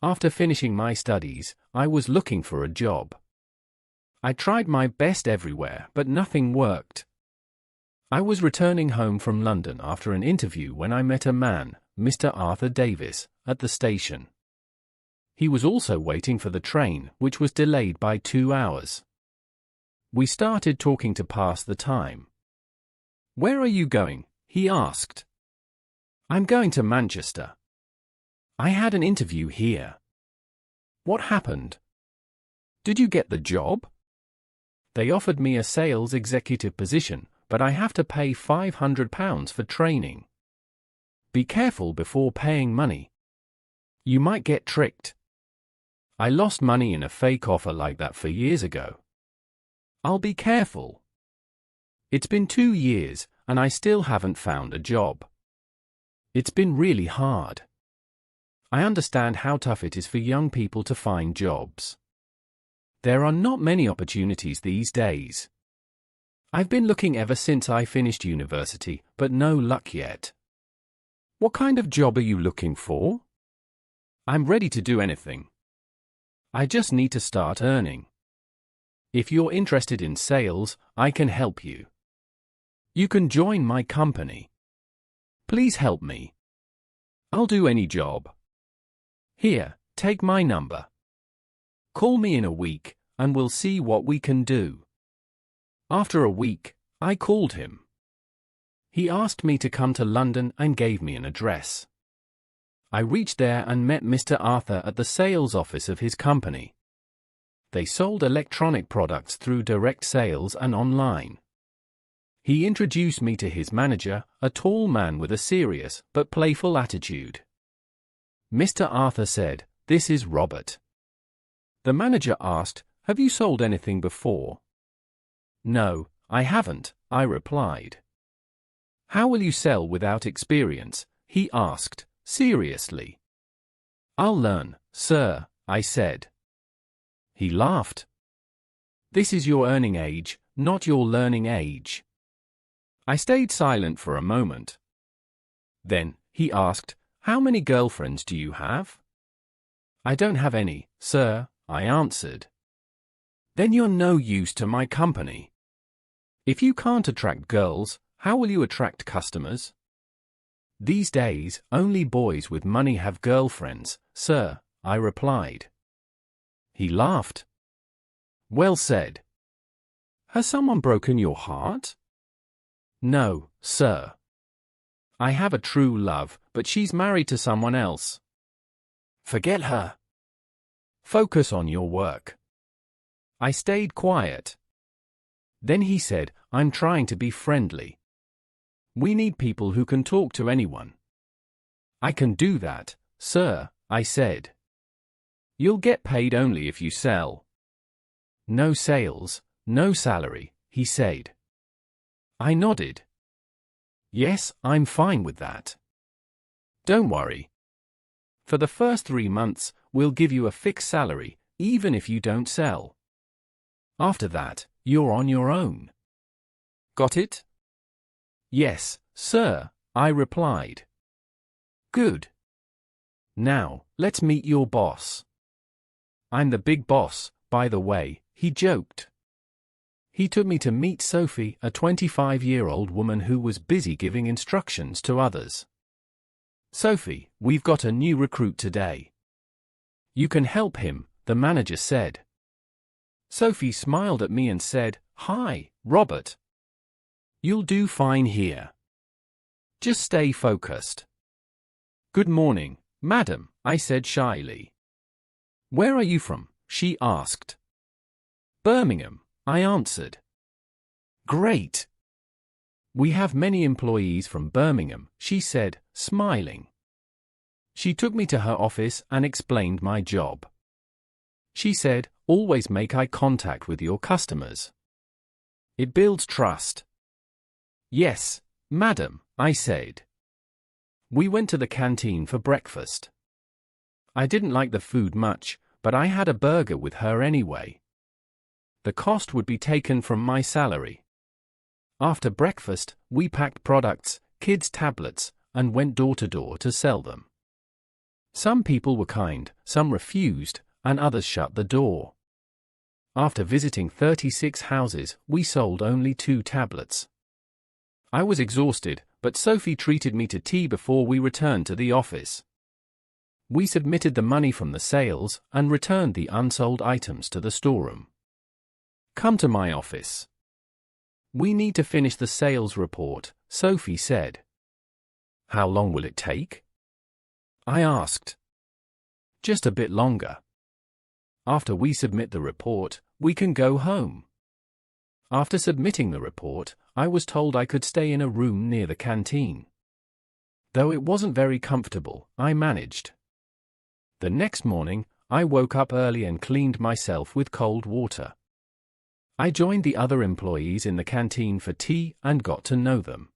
After finishing my studies, I was looking for a job. I tried my best everywhere, but nothing worked. I was returning home from London after an interview when I met a man, Mr. Arthur Davis, at the station. He was also waiting for the train, which was delayed by 2 hours. We started talking to pass the time. "Where are you going?" he asked. "I'm going to Manchester. I had an interview here." "What happened?" "Did you get the job?" "They offered me a sales executive position, but I have to pay £500 for training." "Be careful before paying money. You might get tricked. I lost money in a fake offer like that for years ago." "I'll be careful." It's been 2 years, and I still haven't found a job. It's been really hard. I understand how tough it is for young people to find jobs. There are not many opportunities these days. I've been looking ever since I finished university, but no luck yet. "What kind of job are you looking for?" "I'm ready to do anything. I just need to start earning. If you're interested in sales, I can help you. You can join my company. Please help me. I'll do any job. Here, take my number. Call me in a week, and we'll see what we can do." After a week, I called him. He asked me to come to London and gave me an address. I reached there and met Mr. Arthur at the sales office of his company. They sold electronic products through direct sales and online. He introduced me to his manager, a tall man with a serious but playful attitude. Mr. Arthur said, "This is Robert." The manager asked, "Have you sold anything before?" "No, I haven't," I replied. "How will you sell without experience?" he asked, seriously. "I'll learn, sir," I said. He laughed. "This is your earning age, not your learning age." I stayed silent for a moment. Then, he asked, "How many girlfriends do you have?" "I don't have any, sir," I answered. "Then you're no use to my company. If you can't attract girls, how will you attract customers?" "These days, only boys with money have girlfriends, sir," I replied. He laughed. "Well said. Has someone broken your heart?" "No, sir. I have a true love, but she's married to someone else." "Forget her. Focus on your work." I stayed quiet. Then he said, "I'm trying to be friendly. We need people who can talk to anyone." "I can do that, sir," I said. "You'll get paid only if you sell." "No sales, no salary," he said. I nodded. "Yes, I'm fine with that. Don't worry. For the first 3 months, we'll give you a fixed salary, even if you don't sell. After that, you're on your own. Got it?" "Yes, sir," I replied. "Good. Now, let's meet your boss." "I'm the big boss, by the way," he joked. He took me to meet Sophie, a 25-year-old woman who was busy giving instructions to others. "Sophie, we've got a new recruit today. You can help him," the manager said. Sophie smiled at me and said, "Hi, Robert. You'll do fine here. Just stay focused." "Good morning, madam," I said shyly. "Where are you from?" she asked. "Birmingham," I answered. "Great. We have many employees from Birmingham," she said, smiling. She took me to her office and explained my job. She said, "Always make eye contact with your customers. It builds trust." "Yes, madam," I said. We went to the canteen for breakfast. I didn't like the food much, but I had a burger with her anyway. The cost would be taken from my salary. After breakfast, we packed products, kids' tablets, and went door to door to sell them. Some people were kind, some refused, and others shut the door. After visiting 36 houses, we sold only 2 tablets. I was exhausted, but Sophie treated me to tea before we returned to the office. We submitted the money from the sales and returned the unsold items to the storeroom. "Come to my office. We need to finish the sales report," Sophie said. "How long will it take?" I asked. "Just a bit longer. After we submit the report, we can go home." After submitting the report, I was told I could stay in a room near the canteen. Though it wasn't very comfortable, I managed. The next morning, I woke up early and cleaned myself with cold water. I joined the other employees in the canteen for tea and got to know them.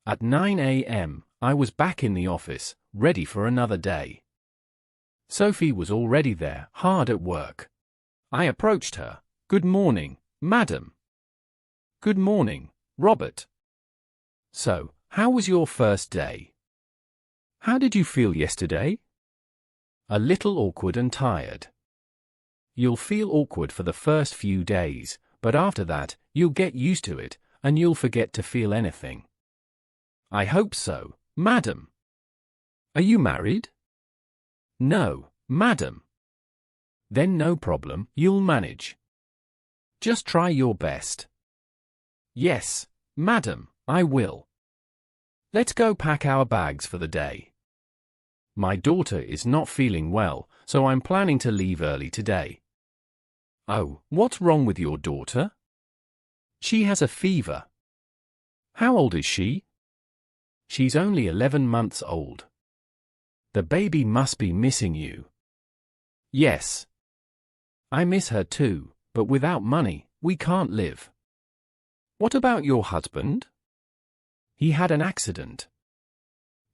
At 9 a.m., I was back in the office, ready for another day. Sophie was already there, hard at work. I approached her. "Good morning, madam." "Good morning, Robert. So, how was your first day? How did you feel yesterday?" "A little awkward and tired." "You'll feel awkward for the first few days, but after that, you'll get used to it, and you'll forget to feel anything." "I hope so, madam." "Are you married?" "No, madam." "Then no problem, you'll manage. Just try your best." "Yes, madam, I will." "Let's go pack our bags for the day. My daughter is not feeling well, so I'm planning to leave early today." "Oh, what's wrong with your daughter?" "She has a fever." "How old is she?" "She's only 11 months old." "The baby must be missing you." "Yes. I miss her too, but without money, we can't live." "What about your husband?" "He had an accident.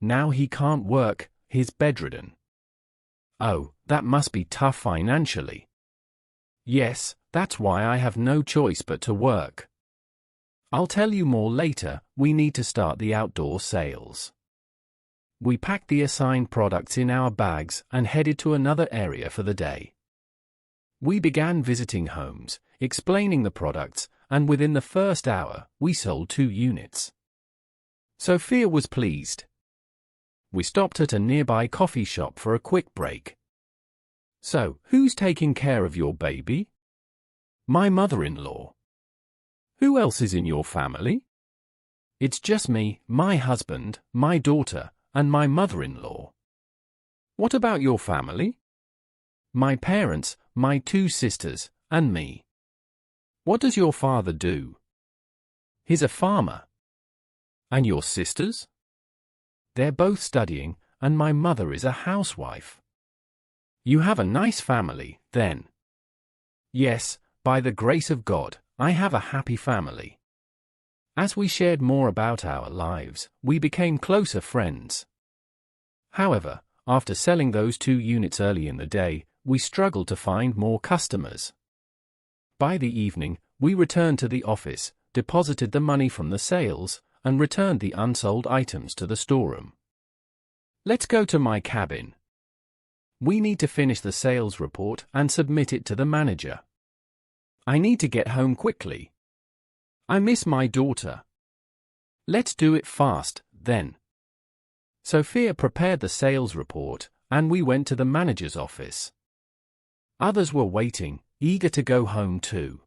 Now he can't work, he's bedridden." "Oh, that must be tough financially." "Yes, that's why I have no choice but to work." "I'll tell you more later, we need to start the outdoor sales." We packed the assigned products in our bags and headed to another area for the day. We began visiting homes, explaining the products, and within the first hour, we sold 2 units. Sophia was pleased. We stopped at a nearby coffee shop for a quick break. "So, who's taking care of your baby?" "My mother-in-law." "Who else is in your family?" "It's just me, my husband, my daughter, and my mother-in-law." "What about your family?" "My parents, my 2 sisters, and me." "What does your father do?" "He's a farmer." "And your sisters?" "They're both studying, and my mother is a housewife." "You have a nice family, then." "Yes, by the grace of God, I have a happy family." As we shared more about our lives, we became closer friends. However, after selling those 2 units early in the day, we struggled to find more customers. By the evening, we returned to the office, deposited the money from the sales, and returned the unsold items to the storeroom. "Let's go to my cabin. We need to finish the sales report and submit it to the manager. I need to get home quickly. I miss my daughter." "Let's do it fast, then." Sophia prepared the sales report, and we went to the manager's office. Others were waiting, eager to go home too.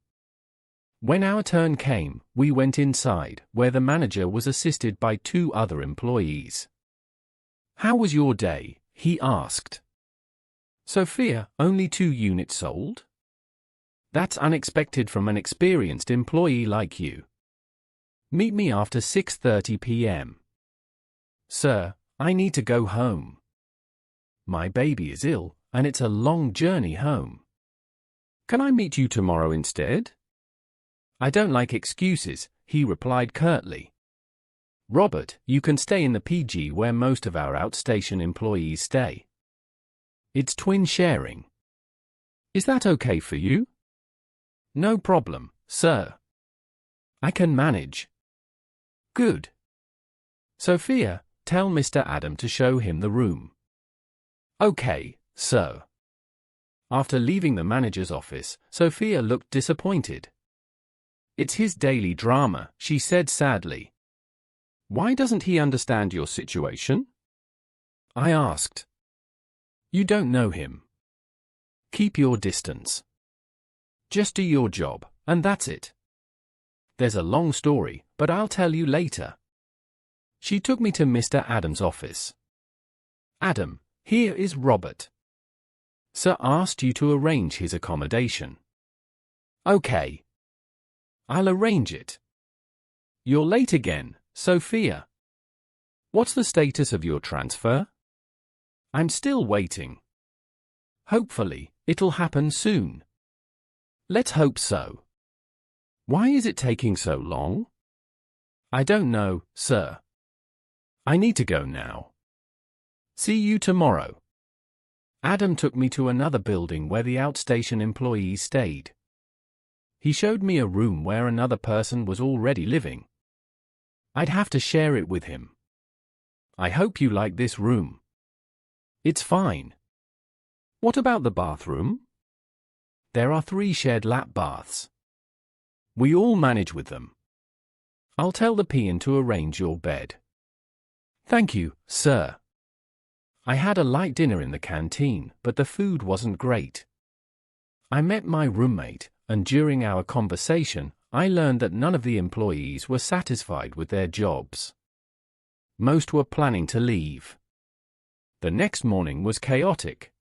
When our turn came, we went inside, where the manager was assisted by 2 other employees. "How was your day?" he asked. "Sophia, only 2 units sold?" "That's unexpected from an experienced employee like you." "Meet me after 6:30 p.m. "Sir, I need to go home. My baby is ill, and it's a long journey home." "Can I meet you tomorrow instead?" "I don't like excuses," he replied curtly. "Robert, you can stay in the PG where most of our outstation employees stay. It's twin sharing. Is that okay for you?" "No problem, sir. I can manage." "Good. Sophia, tell Mr. Adam to show him the room." Okay, sir. After leaving the manager's office, Sophia looked disappointed. It's his daily drama, she said sadly. Why doesn't he understand your situation? I asked. You don't know him. Keep your distance. Just do your job, and that's it. There's a long story, but I'll tell you later. She took me to Mr. Adams' office. Adam, here is Robert. Sir asked you to arrange his accommodation. Okay. I'll arrange it. You're late again, Sophia. What's the status of your transfer? I'm still waiting. Hopefully, it'll happen soon. Let's hope so. Why is it taking so long? I don't know, sir. I need to go now. See you tomorrow. Adam took me to another building where the outstation employees stayed. He showed me a room where another person was already living. I'd have to share it with him. I hope you like this room. It's fine. What about the bathroom? There are 3 shared lap baths. We all manage with them. I'll tell the peon to arrange your bed. Thank you, sir. I had a light dinner in the canteen, but the food wasn't great. I met my roommate, and during our conversation, I learned that none of the employees were satisfied with their jobs. Most were planning to leave. The next morning was chaotic.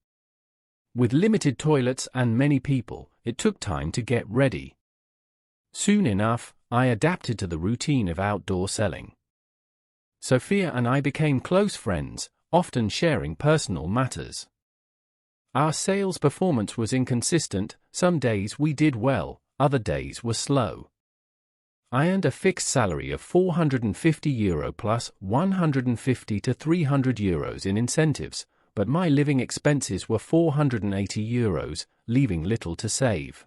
With limited toilets and many people, it took time to get ready. Soon enough, I adapted to the routine of outdoor selling. Sophia and I became close friends, often sharing personal matters. Our sales performance was inconsistent. Some days we did well, other days were slow. I earned a fixed salary of €450 plus 150 to €300 in incentives, but my living expenses were €480, leaving little to save.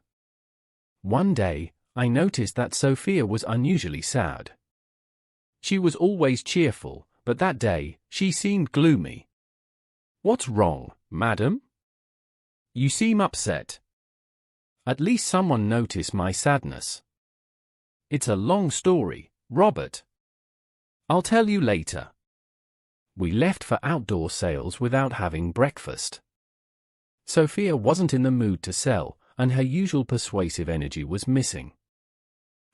One day, I noticed that Sophia was unusually sad. She was always cheerful, but that day, she seemed gloomy. What's wrong, madam? You seem upset. At least someone noticed my sadness. It's a long story, Robert. I'll tell you later. We left for outdoor sales without having breakfast. Sophia wasn't in the mood to sell, and her usual persuasive energy was missing.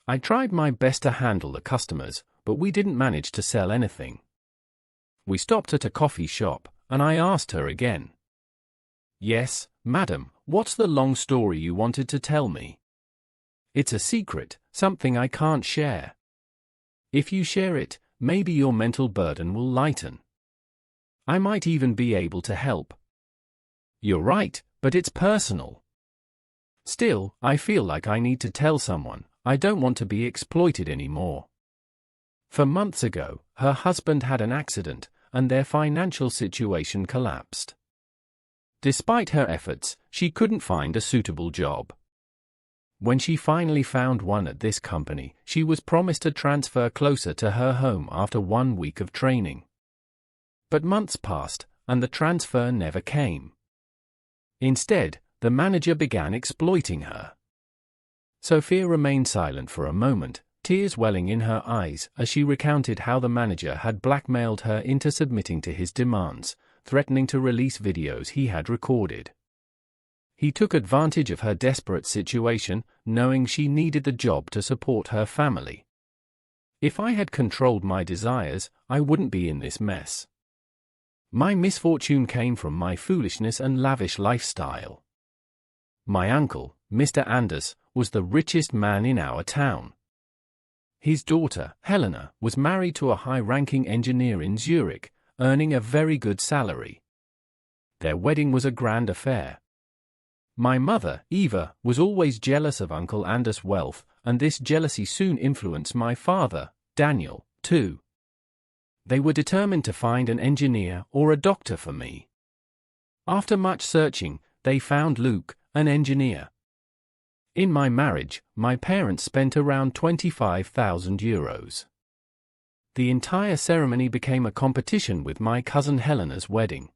I tried my best to handle the customers, but we didn't manage to sell anything. We stopped at a coffee shop, and I asked her again. Yes, madam, what's the long story you wanted to tell me? It's a secret, something I can't share. If you share it, maybe your mental burden will lighten. I might even be able to help. You're right, but it's personal. Still, I feel like I need to tell someone. I don't want to be exploited anymore. For months ago, her husband had an accident, and their financial situation collapsed. Despite her efforts, she couldn't find a suitable job. When she finally found one at this company, she was promised a transfer closer to her home after 1 week of training. But months passed, and the transfer never came. Instead, the manager began exploiting her. Sophia remained silent for a moment, tears welling in her eyes as she recounted how the manager had blackmailed her into submitting to his demands, threatening to release videos he had recorded. He took advantage of her desperate situation, knowing she needed the job to support her family. If I had controlled my desires, I wouldn't be in this mess. My misfortune came from my foolishness and lavish lifestyle. My uncle, Mr. Anders, was the richest man in our town. His daughter, Helena, was married to a high-ranking engineer in Zurich, earning a very good salary. Their wedding was a grand affair. My mother, Eva, was always jealous of Uncle Anders' wealth, and this jealousy soon influenced my father, Daniel, too. They were determined to find an engineer or a doctor for me. After much searching, they found Luke, an engineer. In my marriage, my parents spent around €25,000. The entire ceremony became a competition with my cousin Helena's wedding.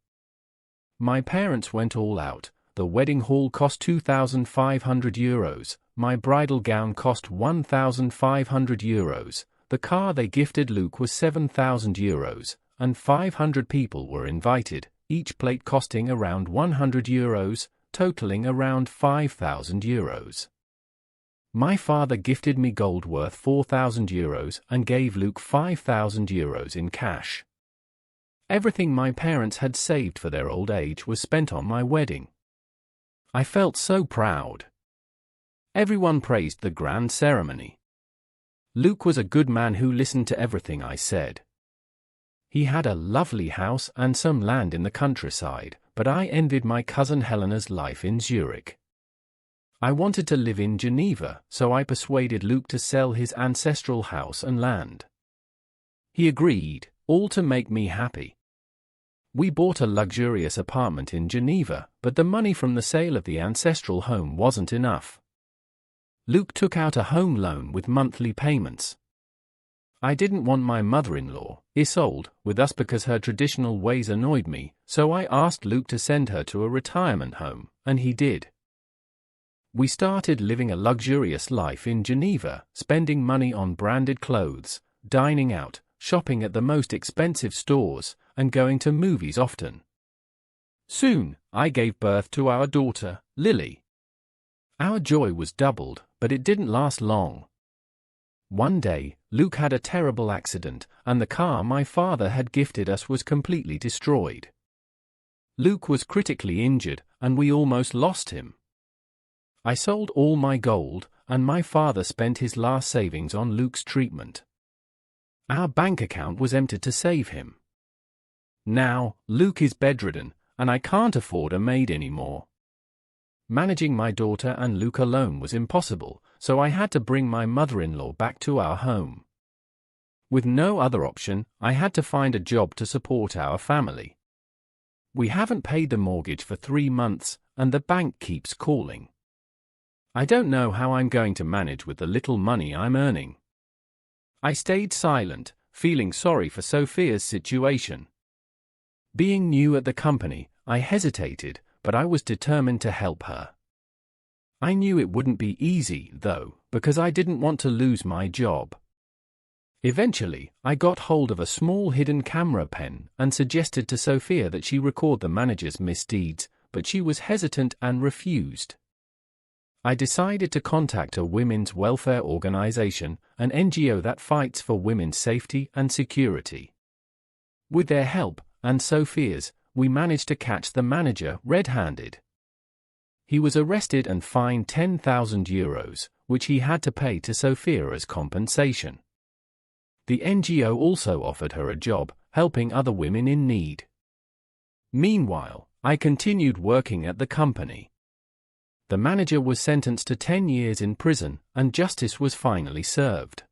My parents went all out. The wedding hall cost €2,500. My bridal gown cost €1,500. The car they gifted Luke was €7,000, and 500 people were invited, each plate costing around €100, totaling around €5,000. My father gifted me gold worth €4,000 and gave Luke €5,000 in cash. Everything my parents had saved for their old age was spent on my wedding. I felt so proud. Everyone praised the grand ceremony. Luke was a good man who listened to everything I said. He had a lovely house and some land in the countryside, but I envied my cousin Helena's life in Zurich. I wanted to live in Geneva, so I persuaded Luke to sell his ancestral house and land. He agreed, all to make me happy. We bought a luxurious apartment in Geneva, but the money from the sale of the ancestral home wasn't enough. Luke took out a home loan with monthly payments. I didn't want my mother-in-law, Isolde, with us because her traditional ways annoyed me, so I asked Luke to send her to a retirement home, and he did. We started living a luxurious life in Geneva, spending money on branded clothes, dining out, shopping at the most expensive stores, and going to movies often. Soon, I gave birth to our daughter, Lily. Our joy was doubled, but it didn't last long. One day, Luke had a terrible accident, and the car my father had gifted us was completely destroyed. Luke was critically injured, and we almost lost him. I sold all my gold, and my father spent his last savings on Luke's treatment. Our bank account was emptied to save him. Now, Luke is bedridden, and I can't afford a maid anymore. Managing my daughter and Luke alone was impossible, so I had to bring my mother-in-law back to our home. With no other option, I had to find a job to support our family. We haven't paid the mortgage for 3 months, and the bank keeps calling. I don't know how I'm going to manage with the little money I'm earning. I stayed silent, feeling sorry for Sophia's situation. Being new at the company, I hesitated, but I was determined to help her. I knew it wouldn't be easy, though, because I didn't want to lose my job. Eventually, I got hold of a small hidden camera pen and suggested to Sophia that she record the manager's misdeeds, but she was hesitant and refused. I decided to contact a women's welfare organization, an NGO that fights for women's safety and security. With their help, and Sophia's, we managed to catch the manager red-handed. He was arrested and fined €10,000, which he had to pay to Sophia as compensation. The NGO also offered her a job, helping other women in need. Meanwhile, I continued working at the company. The manager was sentenced to 10 years in prison, and justice was finally served.